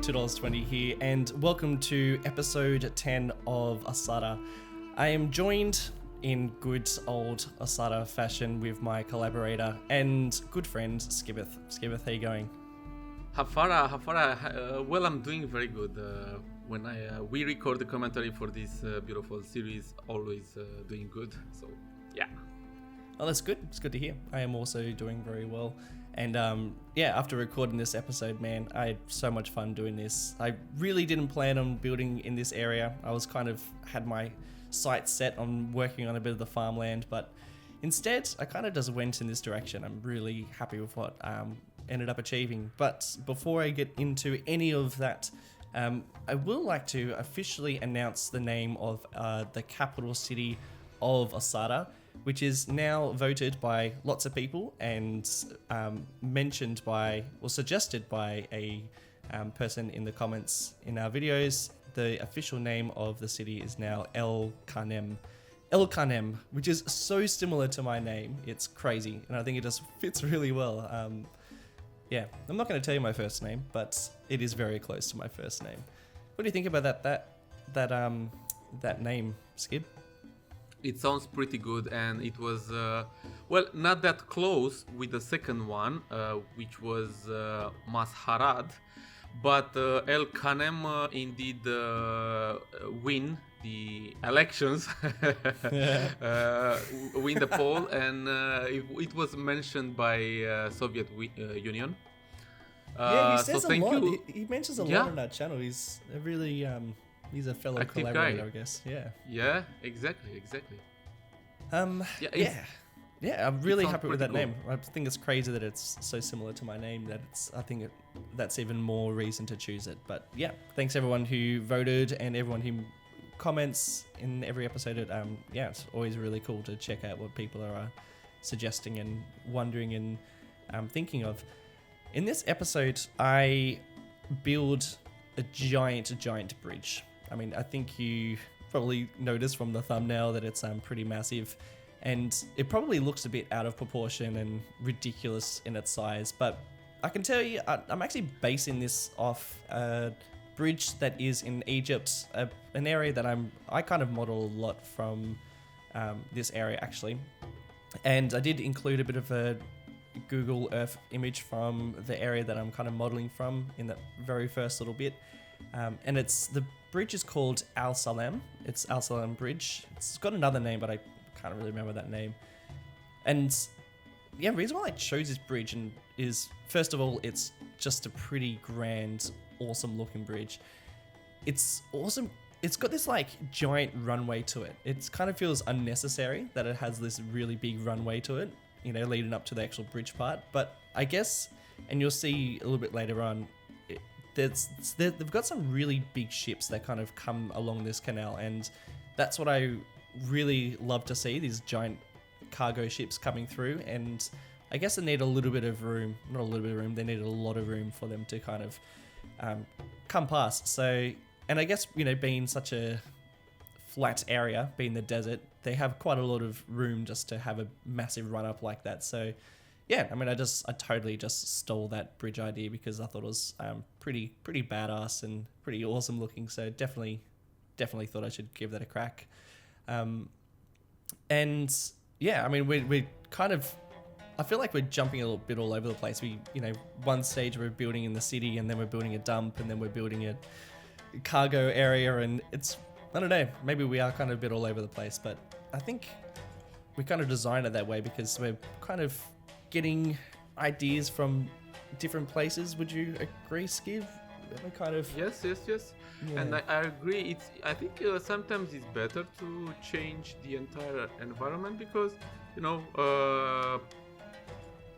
$2.20 here, and welcome to episode 10 of Osahra. I am joined in good old Osahra fashion with my collaborator and good friend, Skibbeth. Skibbeth, how you going? Hafara, well, I'm doing very good. When we record the commentary for this beautiful series, always doing good. So, yeah. Oh, that's good. It's good to hear. I am also doing very well. And after recording this episode, man, I had so much fun doing this. I really didn't plan on building in this area. I was had my sights set on working on a bit of the farmland, but instead, I kind of just went in this direction. I'm really happy with what ended up achieving. But before I get into any of that, I will like to officially announce the name of the capital city of Osahra, which is now voted by lots of people and mentioned by, or suggested by a person in the comments in our videos. The official name of the city is now Khanem. Khanem, which is so similar to my name. It's crazy, and I think it just fits really well. I'm not going to tell you my first name, but it is very close to my first name. What do you think about that name, Skib? It sounds pretty good, and it was, not that close with the second one, which was Masharad, but El Khanem indeed win the elections, win the poll, and it was mentioned by Soviet Union. He says a lot. He mentions a lot on our channel. He's a really... he's a fellow active collaborator, guy. I guess. Yeah. Yeah, exactly. I'm really happy with that cool. name. I think it's crazy that it's so similar to my name that's even more reason to choose it. But yeah, thanks everyone who voted and everyone who comments in every episode. It's always really cool to check out what people are suggesting and wondering and thinking of. In this episode, I build a giant bridge. I mean, I think you probably noticed from the thumbnail that it's pretty massive, and it probably looks a bit out of proportion and ridiculous in its size, but I can tell you I'm actually basing this off a bridge that is in Egypt, an area that I kind of model a lot from this area actually, and I did include a bit of a Google Earth image from the area that I'm kind of modeling from in that very first little bit. And the bridge is called Al Salem. It's Al Salem Bridge. It's got another name, but I can't really remember that name. And the reason why I chose this bridge is, first of all, it's just a pretty grand, awesome looking bridge. It's awesome. It's got this giant runway to it. It kind of feels unnecessary that it has this really big runway to it, leading up to the actual bridge part. But I guess, and you'll see a little bit later on, they've got some really big ships that kind of come along this canal, and that's what I really love to see, these giant cargo ships coming through. And I guess they need a little bit of room, not a little bit of room, they need a lot of room for them to kind of come past. So, and I guess, being such a flat area, being the desert, they have quite a lot of room just to have a massive run up like that. So yeah, I mean, I totally just stole that bridge idea because I thought it was pretty badass and pretty awesome looking. So definitely thought I should give that a crack. And yeah, I mean, we kind of, I feel like we're jumping a little bit all over the place. We, one stage we're building in the city, and then we're building a dump, and then we're building a cargo area, and it's, I don't know, maybe we are kind of a bit all over the place, but I think we kind of designed it that way because we're kind of getting ideas from different places. Would you agree, Skiv? Yes. Yeah. And I agree. I think sometimes it's better to change the entire environment because,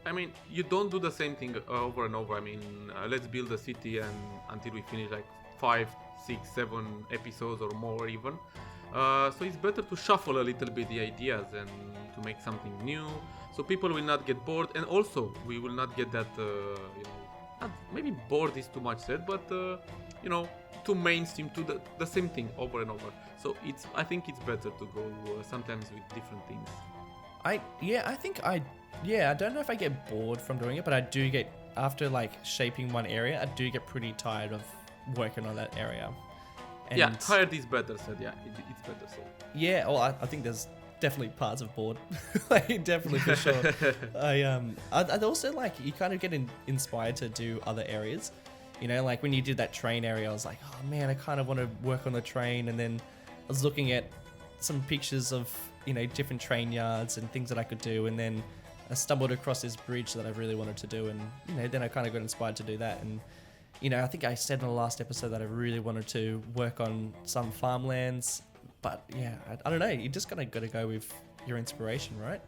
I mean, you don't do the same thing over and over. I mean, let's build a city and until we finish 5, 6, 7 episodes or more even. So it's better to shuffle a little bit the ideas and to make something new, so people will not get bored, and also we will not get that, maybe bored is too much said, but too mainstream, to the same thing over and over. So I think it's better to go sometimes with different things. I don't know if I get bored from doing it, but I do get, after shaping one area, I do get pretty tired of working on that area. Yeah, tired is better said. Yeah, it's better said. Yeah, well, I think there's definitely parts of bored. Like, definitely for sure. I'd also like, you kind of get inspired to do other areas. You know, like when you did that train area, I was like, oh man, I kind of want to work on the train. And then I was looking at some pictures of, you know, different train yards and things that I could do. And then I stumbled across this bridge that I really wanted to do. And, you know, then I kind of got inspired to do that. And, you know, I think I said in the last episode that I really wanted to work on some farmlands. But yeah, I don't know. You just kind of got to go with your inspiration, right?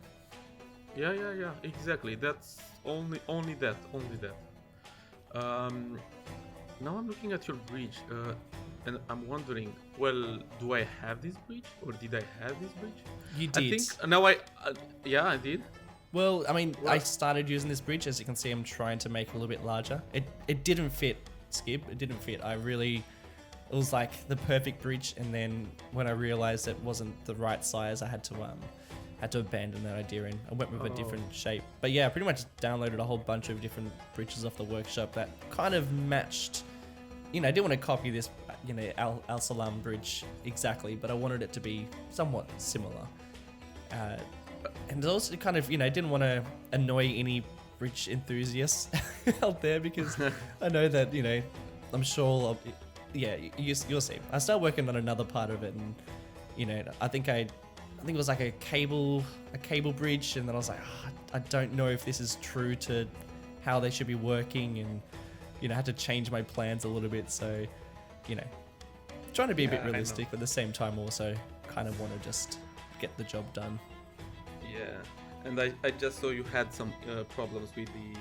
Yeah, exactly. That's only that. Now I'm looking at your bridge, and I'm wondering, well, do I have this bridge, or did I have this bridge? You did. I think now I did. Well, I mean, I started using this bridge. As you can see, I'm trying to make it a little bit larger. It didn't fit, Skib. It didn't fit. It was like the perfect bridge, and then when I realized it wasn't the right size, I had to abandon that idea and I went with a different shape. But yeah, I pretty much downloaded a whole bunch of different bridges off the workshop that kind of matched. You know, I didn't want to copy this, you know, Al Salam bridge exactly, but I wanted it to be somewhat similar. And also kind of, you know, didn't want to annoy any bridge enthusiasts out there, because I know that, you know, I'm sure, you'll see. I started working on another part of it, and, you know, I think it was like a cable bridge, and then I was like, I don't know if this is true to how they should be working, and, you know, I had to change my plans a little bit. So, you know, trying to be a bit realistic, but at the same time also kind of want to just get the job done. Yeah, and I just saw you had some problems with the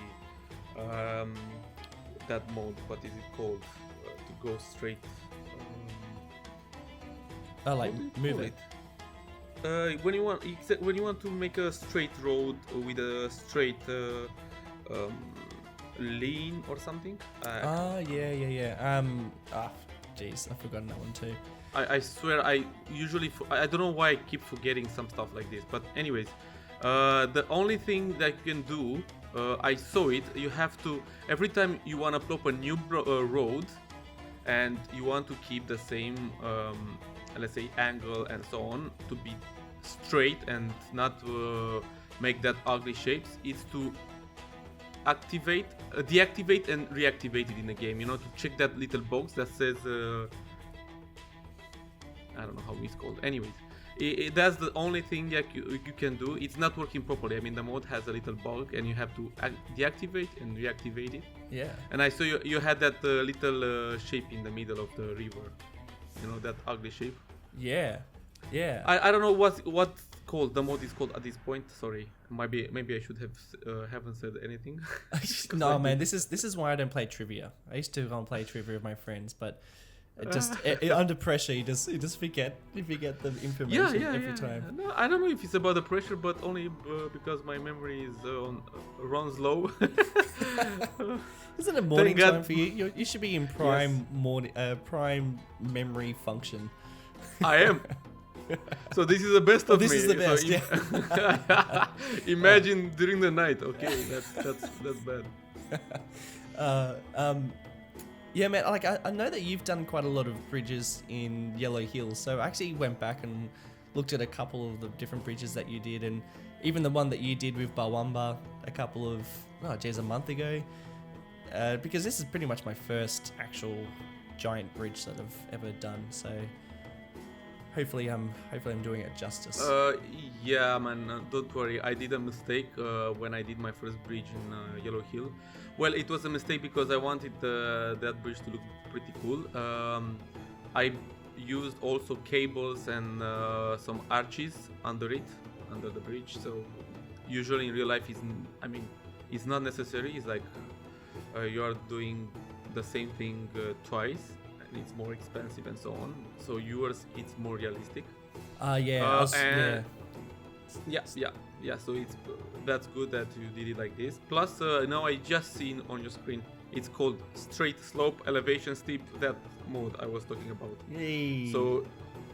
that mode. What is it called? To go straight. Like move it. When you want to make a straight road with a straight lane or something. Yeah. Jeez, I've forgotten that one too. I swear I don't know why I keep forgetting some stuff like this. But anyways, the only thing that you can do, I saw it. You have to, every time you want to plop a new road, and you want to keep the same, let's say, angle and so on, to be straight and not make that ugly shapes, is to deactivate and reactivate it in the game. You know, to check that little box that says I don't know how it's called. Anyways, that's the only thing that you can do. It's not working properly. I mean, the mode has a little bug, and you have to deactivate and reactivate it. Yeah. And I saw you had that little shape in the middle of the river. You know, that ugly shape. Yeah. I don't know what's called. The mode is called at this point. Sorry, maybe I should have haven't said anything. No, man, this is why I don't play trivia. I used to go and play trivia with my friends, but it just under pressure, you just forget the information every time. No, I don't know if it's about the pressure, but only because my memory is runs low. Isn't it morning time for you? You should be in prime prime memory function. I am. So this is the best of me. This is the best. So imagine during the night. Okay, that's bad. Yeah, man. Like I know that you've done quite a lot of bridges in Yellow Hills, so I actually went back and looked at a couple of the different bridges that you did, and even the one that you did with Bawamba a month ago. Because this is pretty much my first actual giant bridge that I've ever done. So hopefully I'm doing it justice. Yeah, man. Don't worry. I did a mistake when I did my first bridge in Yellow Hill. Well, it was a mistake because I wanted that bridge to look pretty cool. I used also cables and some arches under the bridge. So usually in real life, it's not necessary. It's like you are doing the same thing twice, and it's more expensive and so on. So yours, it's more realistic. Yeah. Yeah. So that's good that you did it like this. Plus, now I just seen on your screen, it's called straight slope elevation steep. That mode I was talking about. Yay. So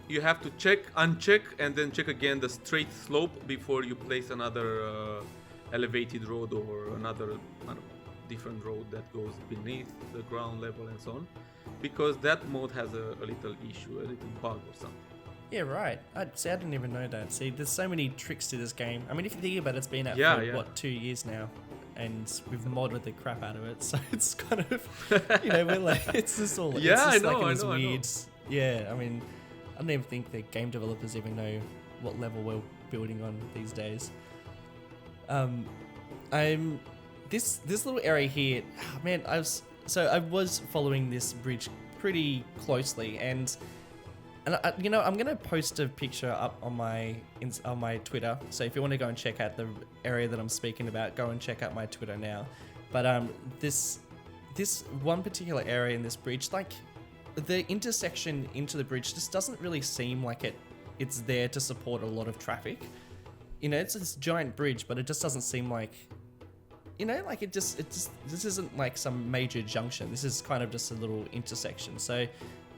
you have to uncheck, and then check again the straight slope before you place another elevated road or another different road that goes beneath the ground level and so on, because that mode has a little issue, a little bug or something. Yeah, right. I didn't even know that. See, there's so many tricks to this game. I mean, if you think about it, it's been out for, 2 years now? And we've modded the crap out of it, so it's kind of, we're like, it's just all, Yeah, it's just I know, like in I this know, I know. weird, yeah, I mean, I don't even think the game developers even know what level we're building on these days. This little area here, man, I was following this bridge pretty closely, and I'm gonna post a picture up on my Twitter. So if you want to go and check out the area that I'm speaking about, go and check out my Twitter now. But this one particular area in this bridge, like the intersection into the bridge, just doesn't really seem like it's there to support a lot of traffic. It's this giant bridge, but it just doesn't seem like, this isn't like some major junction. This is kind of just a little intersection. So,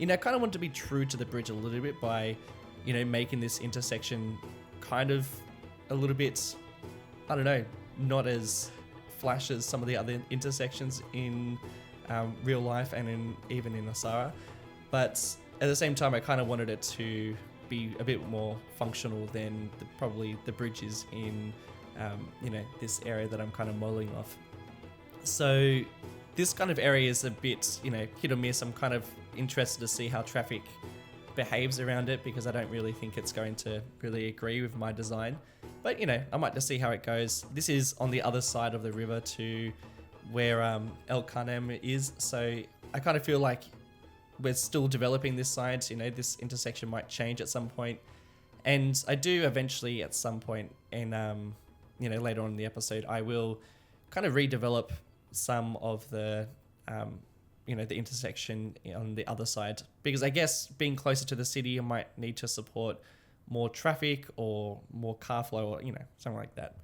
I kind of want to be true to the bridge a little bit by, making this intersection kind of a little bit, I don't know, not as flash as some of the other intersections in real life and even in Osahra. But at the same time, I kind of wanted it to be a bit more functional than probably the bridge is in, this area that I'm kind of modeling off. So this kind of area is a bit, hit or miss. I'm kind of interested to see how traffic behaves around it, because I don't really think it's going to really agree with my design. But, I might just see how it goes. This is on the other side of the river to where El Khanem is. So I kind of feel like we're still developing this side. This intersection might change at some point. And I do eventually at some point, and, later on in the episode, I will kind of redevelop some of the, the intersection on the other side, because I guess being closer to the city, I might need to support more traffic or more car flow, or something like that.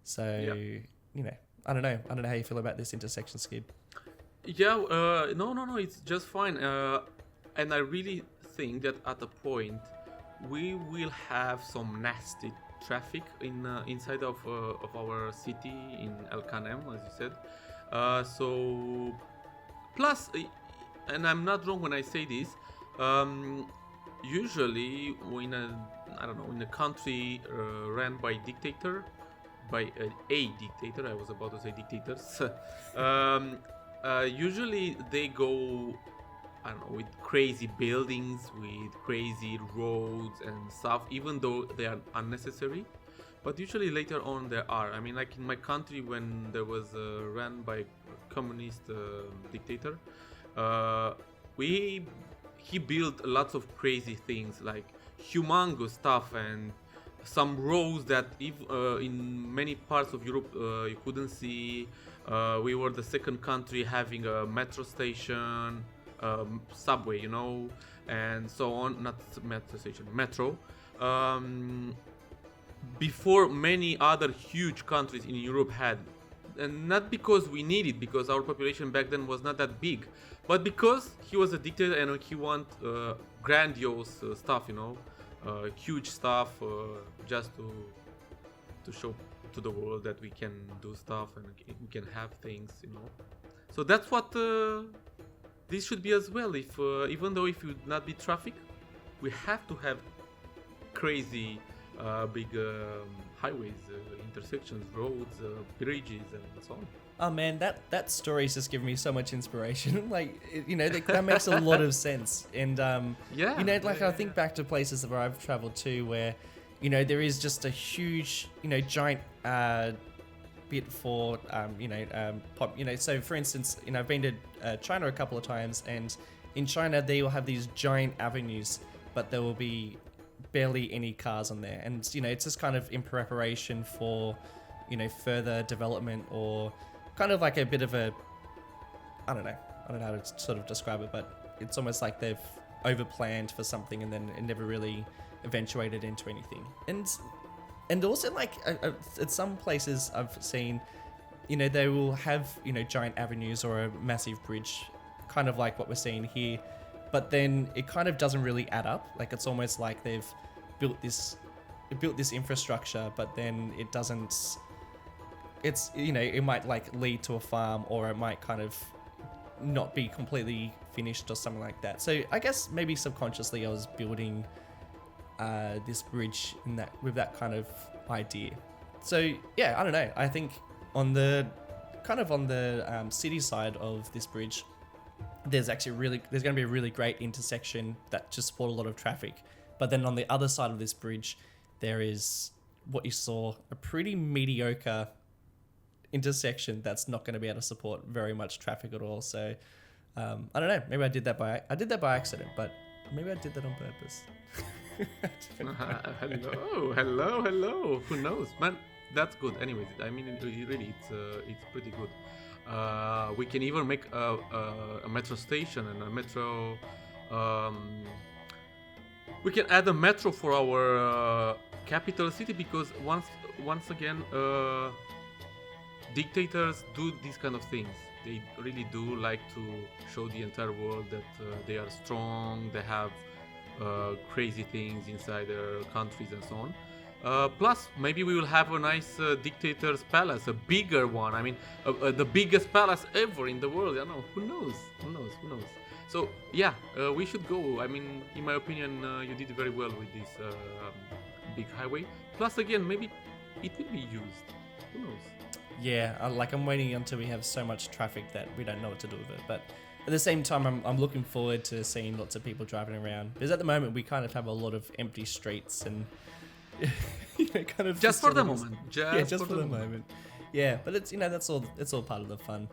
So I don't know how you feel about this intersection, Skid. Yeah, no, it's just fine. And I really think that at a point we will have some nasty traffic inside of our city in El Khanem, as you said. So plus, and I'm not wrong when I say this, usually in a country ran by dictator, by a dictator, I was about to say dictators, usually they go, with crazy buildings, with crazy roads and stuff, even though they are unnecessary. But usually later on there are. I mean, like in my country, when there was ran by communist dictator, he built lots of crazy things, like humongous stuff, and some roads that in many parts of Europe you couldn't see. We were the second country having a metro station, subway, and so on. Not metro station, metro. Before many other huge countries in Europe had. And not because we need it, because our population back then was not that big, but because he was a dictator and he want grandiose stuff, huge stuff, just to show to the world that we can do stuff and we can have things, So that's what this should be as well. If even though if it would not be traffic, we have to have crazy big highways, intersections, roads, bridges, and so on. Oh man, that story's just given me so much inspiration. That makes a lot of sense. And I think back to places where I've traveled to, where there is just a huge, giant bit for So for instance, I've been to China a couple of times, and in China they will have these giant avenues, but there will be barely any cars on there, and it's just kind of in preparation for further development, or kind of like a bit of a I don't know how to sort of describe it, but it's almost like they've over planned for something and then it never really eventuated into anything. And also at some places I've seen they will have giant avenues or a massive bridge, kind of like what we're seeing here, but then it kind of doesn't really add up. Like it's almost like they've built this infrastructure, but then it doesn't it's, you know, it might like lead to a farm, or it might kind of not be completely finished or something like that. So I guess maybe subconsciously I was building this bridge with that kind of idea. So yeah, I don't know. I think on the city side of this bridge, there's going to be a really great intersection that just support a lot of traffic. But then on the other side of this bridge, there is what you saw, a pretty mediocre intersection that's not going to be able to support very much traffic at all. So I don't know. Maybe I did that by accident, but maybe I did that on purpose. Hello. Who knows, man? That's good. Anyways, I mean, really, it's pretty good. We can even make a metro station and a metro. We can add a metro for our capital city, because once again, dictators do these kind of things. They really do like to show the entire world that they are strong. They have crazy things inside their countries and so on. Plus, maybe we will have a nice dictator's palace, a bigger one. I mean, the biggest palace ever in the world. I don't know. Who knows? So, yeah, we should go. I mean, in my opinion, you did very well with this big highway. Plus, again, maybe it will be used. Who knows? Yeah, I'm waiting until we have so much traffic that we don't know what to do with it. But at the same time, I'm looking forward to seeing lots of people driving around. Because at the moment, we kind of have a lot of empty streets and... kind of just for the moment. Just for the moment. Yeah, but it's, that's all part of the fun.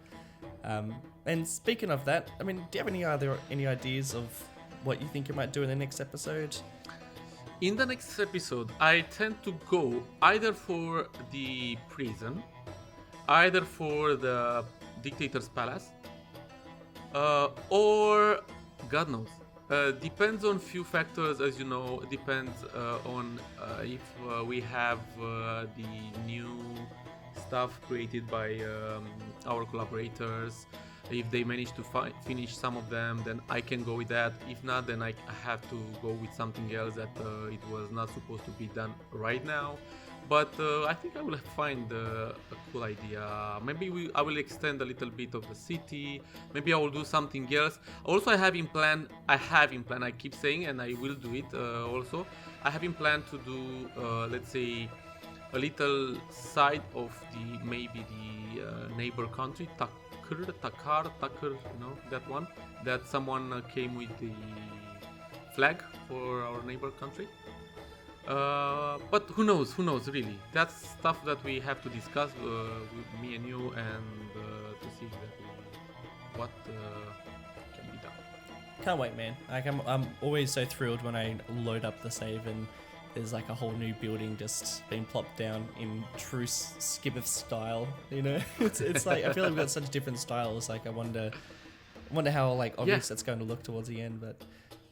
And speaking of that, I mean, do you have any ideas of what you think you might do in the next episode? In the next episode, I tend to go either for the prison, either for the dictator's palace, or God knows. Depends on few factors, as you know. Depends on if we have the new stuff created by our collaborators. If they manage to finish some of them, then I can go with that. If not, then I have to go with something else that it was not supposed to be done right now. But I think I will find a cool idea. Maybe I will extend a little bit of the city. Maybe I will do something else. Also, I have in plan, I keep saying, and I will do it also. I have in plan to do, let's say, a little side of the neighbor country, Takar, that one. That someone came with the flag for our neighbor country. But who knows really. That's stuff that we have to discuss with me and you, and to see exactly what can be done. Can't wait, man. I'm always so thrilled when I load up the save and there's like a whole new building just being plopped down in true Skibbeth style. It's like, I feel like we've got such different styles. Like I wonder how like obvious that's going to look towards the end. But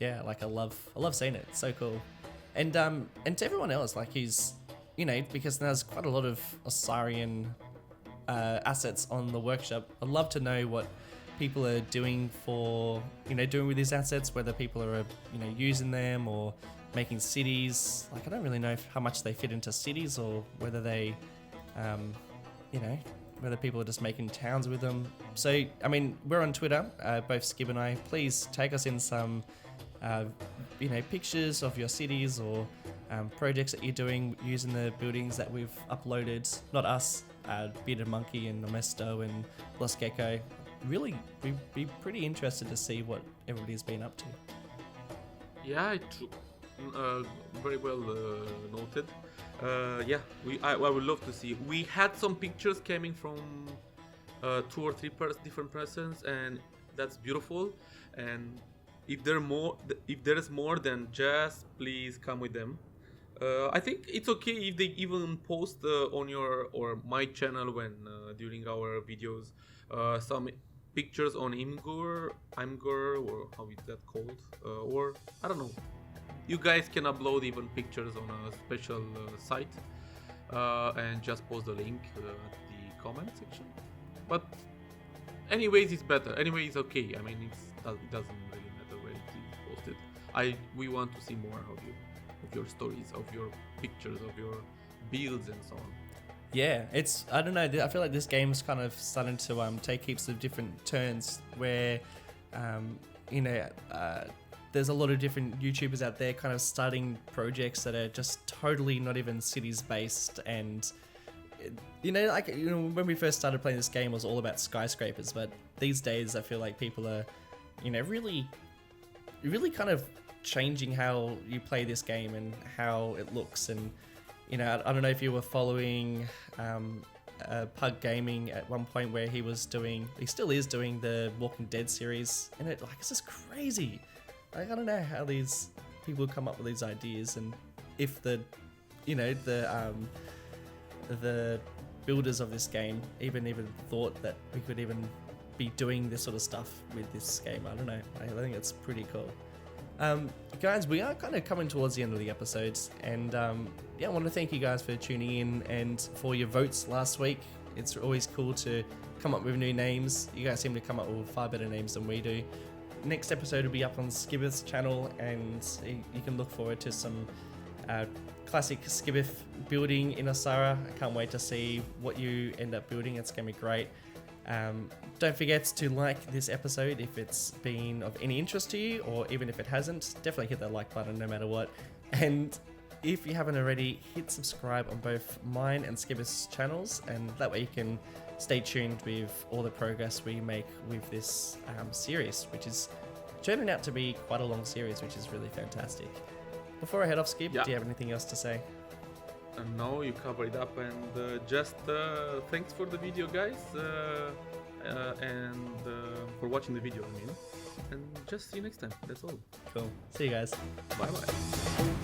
yeah, like I love seeing it. It's so cool. And to everyone else, like who's, because there's quite a lot of Osahrian assets on the workshop. I'd love to know what people are doing doing with these assets, whether people are, using them or making cities. Like, I don't really know how much they fit into cities, or whether they, whether people are just making towns with them. So, I mean, we're on Twitter, both Skib and I. Please take us in some... pictures of your cities or projects that you're doing using the buildings that we've uploaded. Not us, Bearded Monkey and Nomesto and Lost Gecko. Really, we'd be pretty interested to see what everybody's been up to. Yeah, very well noted. I would love to see. We had some pictures coming from 2 or 3 different persons, and that's beautiful. And if there is more, then just please come with them. I think it's okay if they even post on your or my channel when during our videos some pictures on Imgur, or how is that called? Or I don't know. You guys can upload even pictures on a special site and just post the link at the comment section. But anyways, it's better. Anyway, it's okay. I mean, it doesn't really matter where it is posted. We want to see more of you, of your stories, of your pictures, of your builds and so on. Yeah, I don't know. I feel like this game's kind of starting to take heaps of different turns where, you know, there's a lot of different YouTubers out there kind of starting projects that are just totally not even cities based. And, you know, like, you know, when we first started playing this game, it was all about skyscrapers. But these days, I feel like people are, you know, really kind of changing how you play this game and how it looks. And, you know, I don't know if you were following Pug Gaming at one point where he still is doing the Walking Dead series, and it's just crazy. Like, I don't know how these people come up with these ideas, and if the builders of this game even thought that we could even be doing this sort of stuff with this game. I don't know. I think it's pretty cool. Guys, we are kind of coming towards the end of the episodes, and I want to thank you guys for tuning in and for your votes last week. It's always cool to come up with new names. You guys seem to come up with far better names than we do. Next episode will be up on Skibbith's channel, and you can look forward to some classic Skibbith building in Osahra. I can't wait to see what you end up building. It's going to be great. Don't forget to like this episode if it's been of any interest to you, or even if it hasn't, definitely hit that like button no matter what. And if you haven't already, hit subscribe on both mine and Skibbith's channels, and that way you can stay tuned with all the progress we make with this series, which is turning out to be quite a long series, which is really fantastic. Before I head off, Skib, do you have anything else to say? No, you covered it up, and just thanks for the video, guys, and for watching the video, I mean, and just see you next time. That's all. Cool. See you guys. Bye bye.